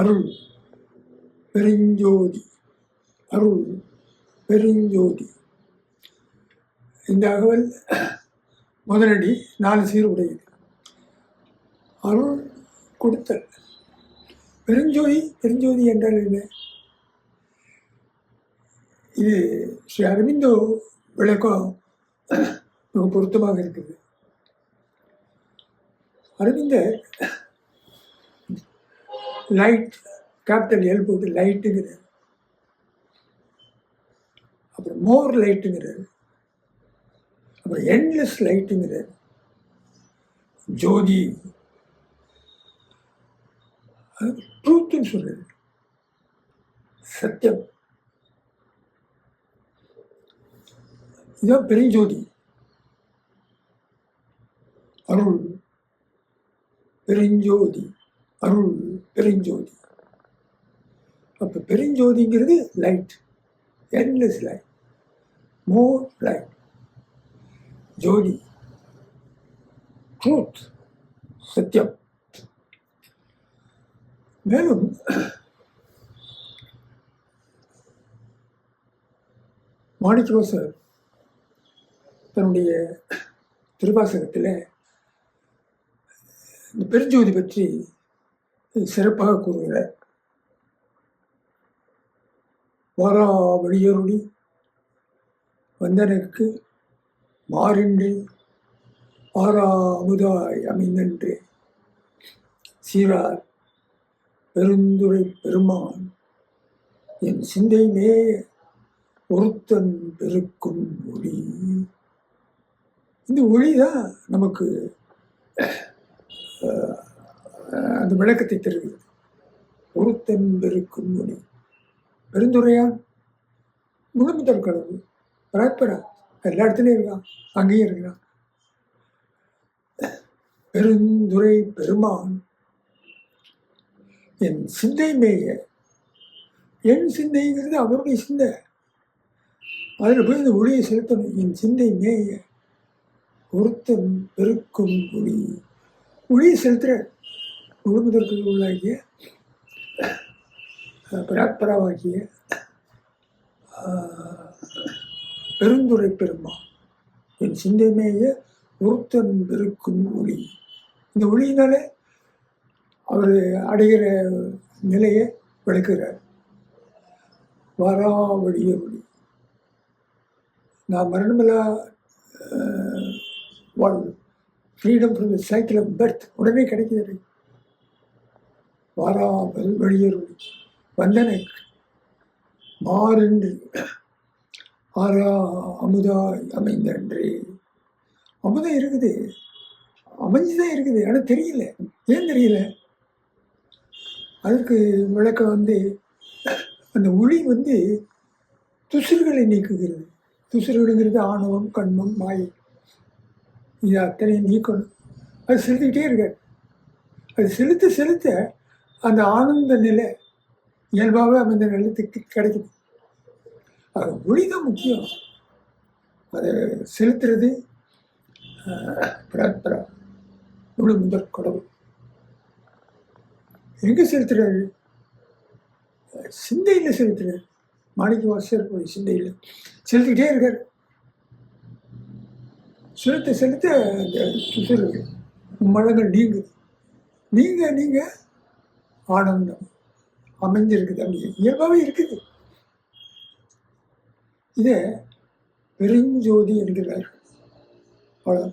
அருள் பெருஞ்சோதி, அருள் பெருஞ்சோதி. இந்த அகவல் முதலடி 4 சீர் உடையது. அருள் கொடுத்தல். பெருஞ்சோதி, பெருஞ்சோதி என்றால் என்ன? இது ஸ்ரீ அரவிந்தோ விளக்கம் மிக பொருத்தமாக இருக்குது. அரவிந்தர் லைட், கேபிட்டல் எல் போட்டு லைட்டுங்கிறார், அப்புறம் மோர் லைட்டுங்கிறார், அப்புறம் என்லெஸ் லைட்டுங்கிறார், ஜோதி ட்ரூத்துன்னு சொல்றாரு, சத்தியம். இதுதான் பெருஞ்சோதி. அருள் பெருஞ்சோதி, அருள் பெருஞ்சோதி. அப்ப பெருஞ்சோதிங்கிறது light, endless light, more light, ஜோதி ட்ரூத், சத்தியம். மேலும் மாணிக்கவாசகர் தன்னுடைய திருவாசகத்தில் இந்த பெருஞ்சோதி பற்றி சிறப்பாக கூறுகிறார். வாரா வழியருளி வந்தனுக்கு மாறின்றி ஆரா அமுதாய் அமைந்தன்று சீரார் பெருந்துரை பெருமான் என் சிந்தை மேய ஒருத்தன் பெருக்கும் ஒளி. இந்த ஒளி தான் நமக்கு அந்த விளக்கத்தை தருகிறது. ஒருத்தன் பெருக்கும் ஒளி. பெருந்துரையான் முழுமுதல் கடவுள், பராத்பரா, எல்லா இடத்துலையும் இருக்கான், அங்கேயும் இருக்கிறான். பெருந்துரை பெருமான் என் சிந்தை மேய. என் சிந்தைங்கிறது அவருடைய சிந்தை, அதில் போய் இந்த ஒளியை செலுத்தணும். என் சிந்தை மேய ஒருத்தன் பெருக்கும் ஒளி. ஒளியை செலுத்துற முழுமுதற்கு உள்ளாகிய பராத்பராவாகிய பெருந்துரை பெருமான் என் சிந்தை மேய ஒருத்தன் பெருக்கும் ஒளி. இந்த ஒளியினால அவர் அடைகிற நிலையை விளக்குகிறார். வாராவழிய ஒளி. நான் மரணமில்லா வாழ்வு, freedom from the cycle of birth உடனே கிடைக்கிறது. வாராவல் வழியருளி வந்தனக்கு மாறென்று ஆரா அமுதாய் அமைந்தன்று. அமுதம் இருக்குது, அமைஞ்சுதான் இருக்குது, ஆனால் தெரியல. ஏன் தெரியல? அதுக்கு விளக்கம் அந்த ஒளி துசுறுகளை நீக்குகிறது. துசுறுகளுங்கிறது ஆணவம், கண்மம், மாயை, இது அத்தனையும் நீக்கணும். அது செலுத்திக்கிட்டே இருக்காது. அது செலுத்த செலுத்த அந்த ஆனந்த நிலை இயல்பாகவே அமைந்த நிலத்துக்கு கிடைக்குது. அது ஒளி தான் முக்கியம். அதை செலுத்துறது பராத்பரா, முழு முதற் கடவுள். எங்கே செலுத்துறாரு? சிந்தையில் செலுத்துறாரு. மாணிக்கவாசகர் சிந்தையில் செலுத்திக்கிட்டே இருக்கார். செலுத்த செலுத்த அந்த துசுறுகள் மலங்கள் நீங்குது. நீங்க ஆனந்தம் அமைஞ்சிருக்குது, அப்படி இயல்பாகவே இருக்குது. இதை பெருஞ்சோதி என்கிறார். அவ்வளோ.